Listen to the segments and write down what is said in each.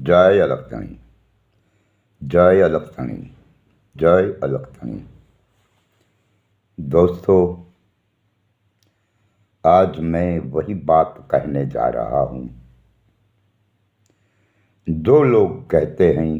जय अलक्तणी, जय अलक्तणी, जय अलक्तणी। दोस्तों, आज मैं वही बात कहने जा रहा हूँ। जो लोग कहते हैं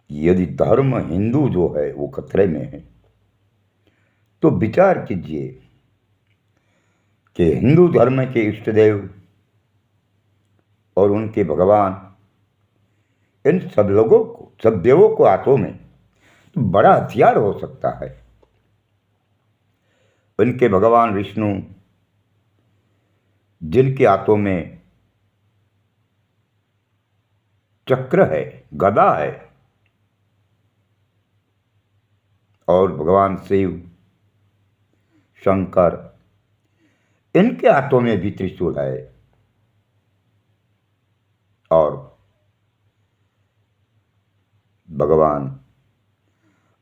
कि यदि धर्म हिंदू जो है वो खतरे में है, तो विचार कीजिए कि हिंदू धर्म के इष्ट देव और उनके भगवान, इन सब लोगों को, सब देवों को हाथों में तो बड़ा हथियार हो सकता है। उनके भगवान विष्णु, जिनके हाथों में चक्र है, गदा है, और भगवान शिव, शंकर, इनके हाथों में भी त्रिशूल है, और भगवान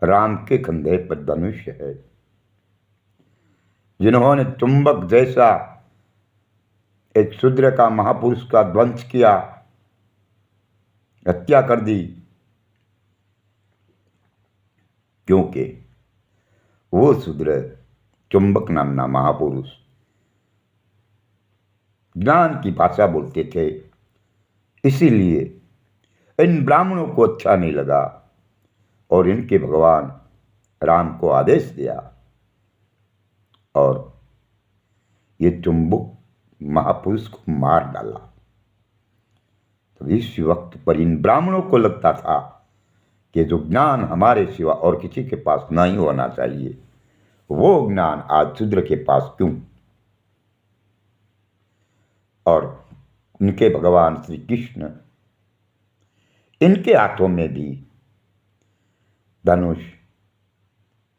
राम के कंधे पर धनुष है, जिन्होंने चुंबक जैसा एक शूद्र का, महापुरुष का ध्वंस किया, हत्या कर दी, क्योंकि वो शूद्र चुंबक नामना महापुरुष ज्ञान की भाषा बोलते थे। इसीलिए इन ब्राह्मणों को अच्छा नहीं लगा और इनके भगवान राम को आदेश दिया और ये चुंबक महापुरुष को मार डाला। तो इस वक्त पर इन ब्राह्मणों को लगता था कि जो ज्ञान हमारे सिवा और किसी के पास नहीं होना चाहिए, वो ज्ञान आज शूद्र के पास क्यों। और उनके भगवान श्री कृष्ण, इनके हाथों में भी धनुष,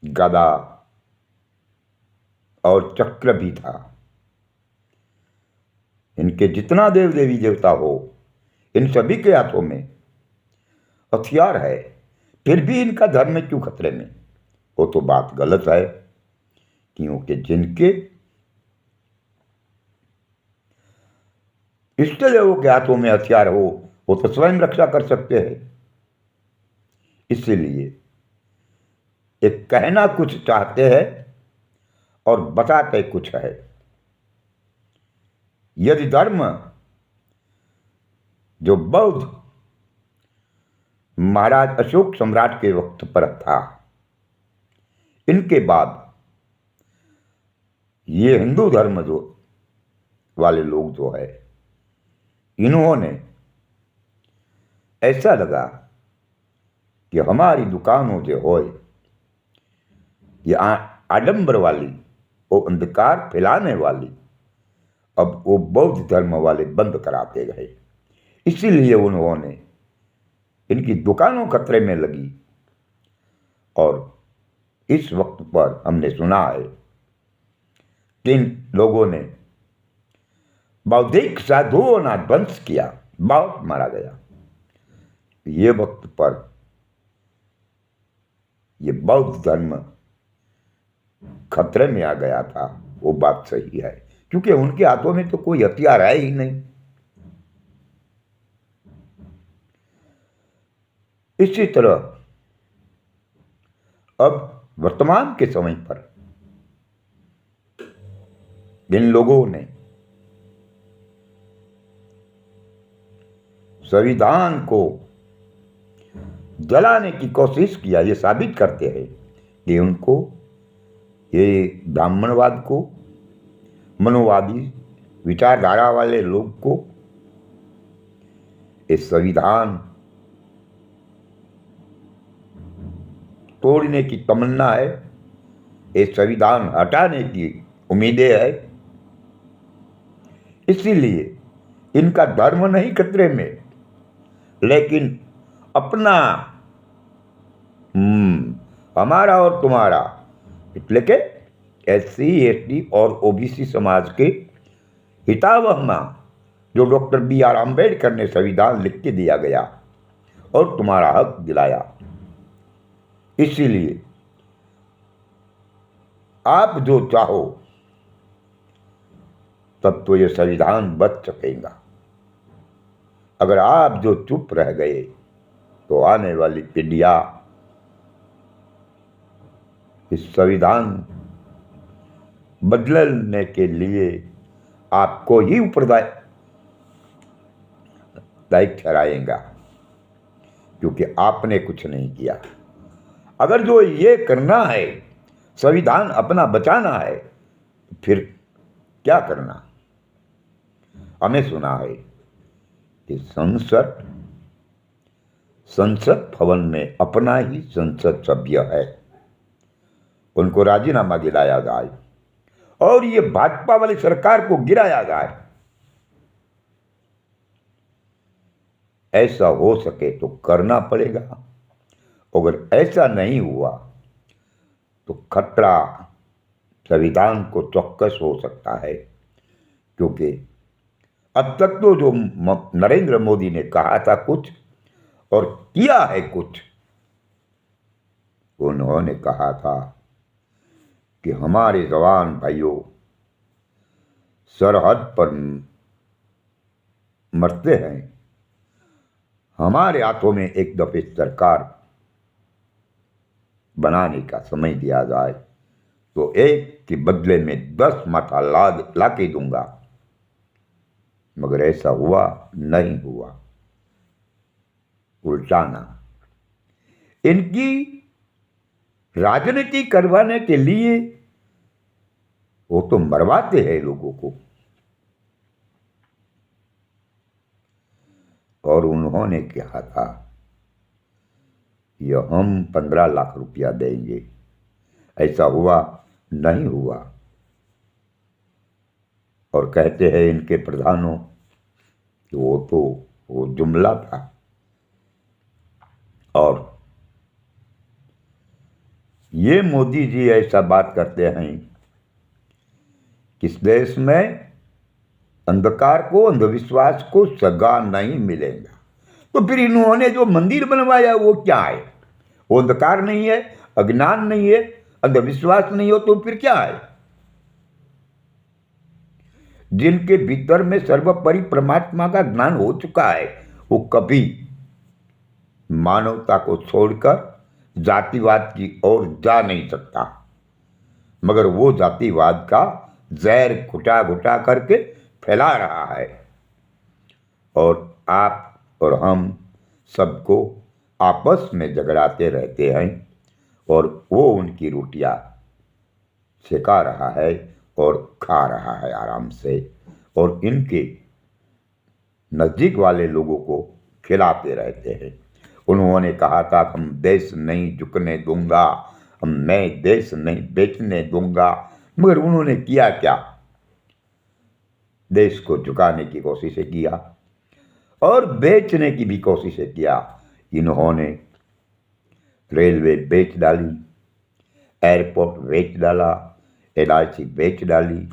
गदा और चक्र भी था। इनके जितना देव देवी देवता हो, इन सभी के हाथों में हथियार है, फिर भी इनका धर्म क्यों खतरे में? वो तो बात गलत है, क्योंकि जिनके इष्ट देवों के हाथों में हथियार हो, वो तो स्वयं रक्षा कर सकते हैं। इसीलिए एक कहना कुछ चाहते हैं और बताते कुछ है। यदि धर्म जो बौद्ध महाराज अशोक सम्राट के वक्त पर था, इनके बाद ये हिंदू धर्म जो वाले लोग जो है, इन्होंने ऐसा लगा कि हमारी दुकानों जो हो, ये आडंबर वाली, वो अंधकार फैलाने वाली, अब वो बौद्ध धर्म वाले बंद कराते गए। इसीलिए उन्होंने, इनकी दुकानों खतरे में लगी। और इस वक्त पर हमने सुना है कि इन लोगों ने बौद्धिक साधुओं ने ध्वंस किया, बहुत मारा गया। ये वक्त पर ये बौद्ध धर्म खतरे में आ गया था, वो बात सही है, क्योंकि उनके हाथों में तो कोई हथियार है ही नहीं। इसी तरह अब वर्तमान के समय पर इन लोगों ने संविधान को जलाने की कोशिश किया। ये साबित करते हैं कि उनको, ये ब्राह्मणवाद को, मनोवादी विचारधारा वाले लोग को इस संविधान तोड़ने की तमन्ना है, इस संविधान हटाने की उम्मीदें है। इसीलिए इनका धर्म नहीं खतरे में, लेकिन अपना हमारा और तुम्हारा, એટલે કે SC, ST और OBC समाज के हितावह में जो डॉक्टर BR आम्बेडकर ने संविधान लिख के दिया गया और तुम्हारा हक दिलाया। इसीलिए आप जो चाहो तब तो ये संविधान बच सकेगा। अगर आप जो चुप रह गए तो आने वाली पीढ़ियां इस संविधान बदलने के लिए आपको ही उत्तरदायी ठहराएगा, क्योंकि आपने कुछ नहीं किया। अगर जो ये करना है, संविधान अपना बचाना है, तो फिर क्या करना? हमें सुना है कि संसद भवन में अपना ही संसद सभ्य है, उनको राजीनामा दिलाया जाए और ये भाजपा वाली सरकार को गिराया जाए। ऐसा हो सके तो करना पड़ेगा। अगर ऐसा नहीं हुआ तो खतरा संविधान को चौकस हो सकता है, क्योंकि अब तक तो जो नरेंद्र मोदी ने कहा था कुछ और किया है कुछ। उन्होंने कहा था कि हमारे जवान भाइयों सरहद पर मरते हैं, हमारे हाथों में एक दफे सरकार बनाने का समय दिया जाए तो एक के बदले में 10 माथा ला के दूंगा। मगर ऐसा हुआ नहीं हुआ, उल्टाना। इनकी राजनीति करवाने के लिए वो तो मरवाते हैं लोगों को। और उन्होंने कहा था ये हम 15 लाख रुपया देंगे, ऐसा हुआ नहीं हुआ। और कहते हैं इनके प्रधानों कि वो जुमला था। और ये मोदी जी ऐसा बात करते हैं कि इस देश में अंधकार को, अंधविश्वास को सगा नहीं मिलेगा। तो फिर इन्होंने जो मंदिर बनवाया वो क्या है? वो अंधकार नहीं है, अज्ञान नहीं है, अंधविश्वास नहीं हो, तो फिर क्या है? जिनके भीतर में सर्वोपरि परमात्मा का ज्ञान हो चुका है, वो कभी मानवता को छोड़कर जातिवाद की ओर जा नहीं सकता। मगर वो जातिवाद का जहर घुटा घुटा करके फैला रहा है और आप और हम सबको आपस में झगड़ाते रहते हैं और वो उनकी रोटियां सेका रहा है और खा रहा है आराम से, और इनके नज़दीक वाले लोगों को खिलाते रहते हैं। उन्होंने कहा था हम देश नहीं झुकने दूंगा, मैं देश नहीं बेचने दूंगा। मगर उन्होंने किया क्या? देश को झुकाने की कोशिशें किया और बेचने की भी कोशिशें किया। इन्होंने रेलवे बेच डाली, एयरपोर्ट बेच डाला, LIC बेच डाली,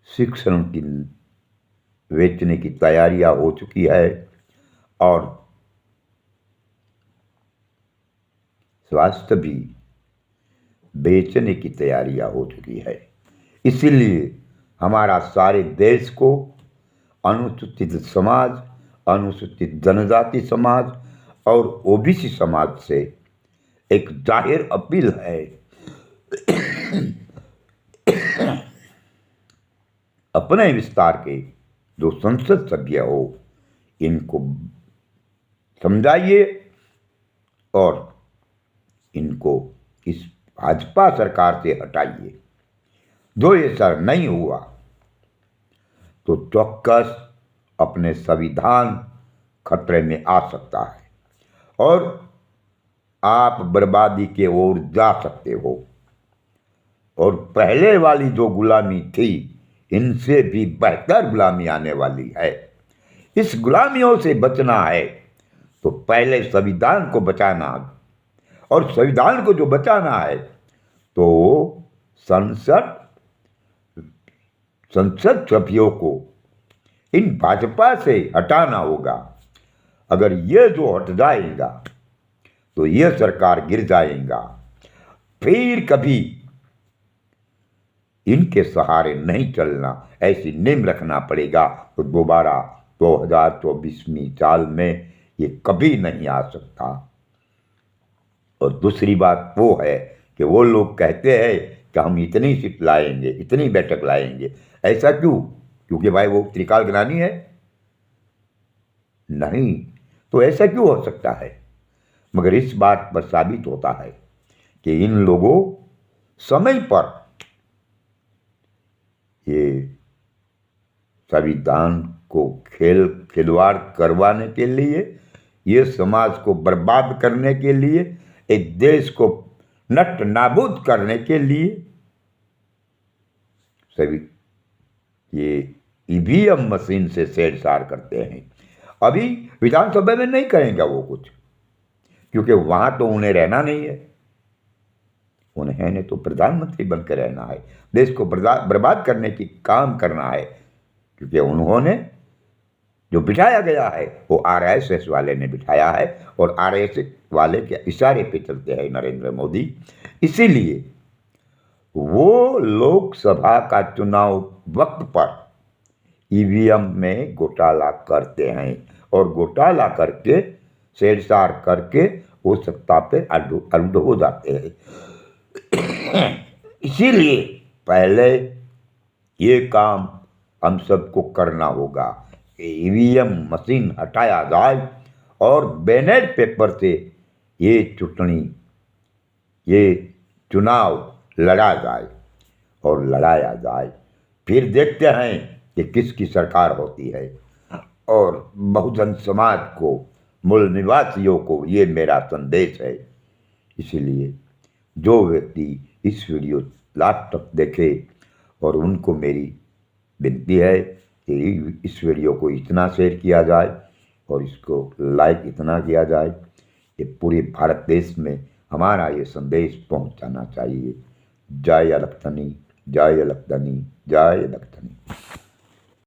शिक्षण की बेचने की तैयारियां हो चुकी है और स्वास्थ्य भी बेचने की तैयारियां हो चुकी है। इसीलिए हमारा सारे देश को अनुसूचित समाज, अनुसूचित जनजाति समाज और OBC समाज से एक जाहिर अपील है अपने विस्तार के जो संसद सभ्य हो इनको समझाइए और इनको इस भाजपा सरकार से हटाइए। जो ये सर नहीं हुआ तो चौक्कस अपने संविधान खतरे में आ सकता है और आप बर्बादी के ओर जा सकते हो। और पहले वाली जो गुलामी थी, इनसे भी बेहतर गुलामी आने वाली है। इस गुलामियों से बचना है तो पहले संविधान को बचाना, और संविधान को जो बचाना है तो संसद सभ्यों को इन भाजपा से हटाना होगा। अगर ये जो हट जाएगा तो ये सरकार गिर जाएगा, फिर कभी इनके सहारे नहीं चलना, ऐसी नींव रखना पड़ेगा तो दोबारा 2024वीं साल में ये कभी नहीं आ सकता। और दूसरी बात वो है कि वो लोग कहते हैं कि हम इतनी सीट लाएंगे, इतनी बैठक लाएंगे। ऐसा क्यों? क्योंकि भाई वो त्रिकाल ज्ञानी है? नहीं। तो ऐसा क्यों हो सकता है? मगर इस बात पर साबित होता है कि इन लोगों समय पर ये संविधान को खिलवाड़ करवाने के लिए, ये समाज को बर्बाद करने के लिए, एक देश को नष्ट नाबूद करने के लिए सभी ये ईवीएम मशीन से छेड़छाड़ करते हैं। अभी विधानसभा में नहीं करेंगे वो कुछ, क्योंकि वहां तो उन्हें रहना नहीं है। उन्हें ने तो प्रधानमंत्री बनकर रहना है, देश को बर्बाद करने की काम करना है, क्योंकि उन्होंने जो बिठाया गया है वो आरएसएस वाले ने बिठाया है, और आरएसएस वाले के इशारे पे चलते हैं नरेंद्र मोदी। इसीलिए वो लोकसभा का चुनाव वक्त पर ईवीएम में घोटाला करते हैं, और घोटाला करके छेड़छाड़ करके वो सत्ता पे आरूढ़ हो जाते हैं। इसीलिए पहले ये काम हम सबको करना होगा, ईवीएम मशीन हटाया जाए और बैलेट पेपर से ये चुनाव लड़ा जाए और लड़ाया जाए। फिर देखते हैं कि किसकी सरकार होती है। और बहुजन समाज को, मूल निवासियों को ये मेरा संदेश है। इसलिए जो व्यक्ति इस वीडियो लास्ट तक देखे, और उनको मेरी विनती है कि इस वीडियो को इतना शेयर किया जाए और इसको लाइक इतना किया जाए कि पूरे भारत देश में हमारा ये संदेश पहुंचाना चाहिए। जय अलख धनी, जय अलख धनी, जय अलख धनी।